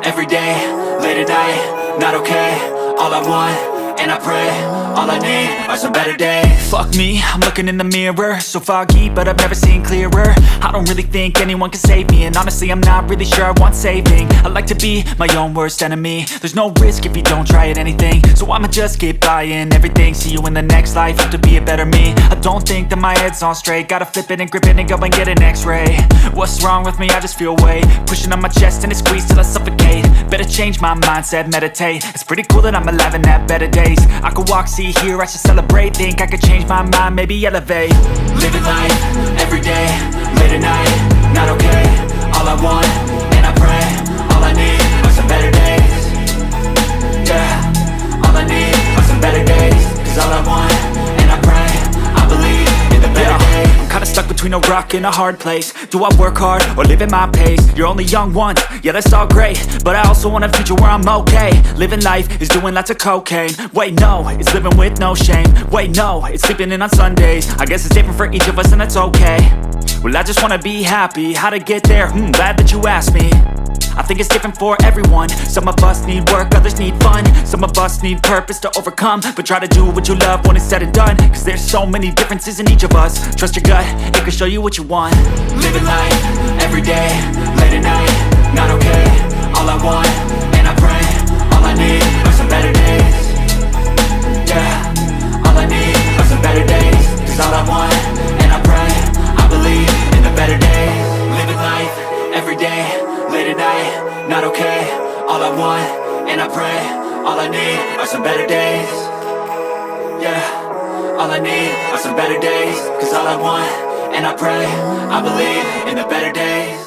every day, late at night, not okay. All I want, and I pray, all I need are some better days. Fuck me, I'm looking in the mirror, so foggy, but I've never seen clearer. I don't really think anyone can save me, and honestly I'm not really sure I want saving. I like to be my own worst enemy. There's no risk if you don't try at anything, so I'ma just keep buying everything. See you in the next life, have to be a better me. I don't think that my head's on straight, gotta flip it and grip it and go and get an x-ray. What's wrong with me? I just feel weight pushing on my chest and it squeezes till I suffocate. Better change my mindset, meditate. It's pretty cool that I'm alive and have better days. I could walk, see, hear, I should celebrate. Think I could change my mind, maybe elevate. Living life, every day, late at night, not okay. All I want, and I pray, all I need are some better days. Yeah, all I need are some better days. Cause all I want, and I pray, I believe in the better days. I'm kinda stuck between a rock and a hard place. Do I work hard or live at my pace? You're only young once, yeah that's all great, but I also want a future where I'm okay. Living life is doing lots of cocaine. Wait no, it's living with no shame. Wait no, it's sleeping in on Sundays. I guess it's different for each of us and that's okay. Well I just wanna be happy, how to get there? Glad that you asked me. I think it's different for everyone. Some of us need work, others need fun. Some of us need purpose to overcome. But try to do what you love when it's said and done. Cause there's so many differences in each of us. Trust your gut, it can show you what you want. Living life, every day, late at night, not okay. All I want, and I pray, all I need are some better days. Yeah, all I need are some better days. Cause all I want, and I pray, I believe in the better days. Living life, every day, late at night, not okay. All I want, and I pray, all I need are some better days. Yeah, all I need are some better days. Cause all I want, and I pray, I believe in the better days.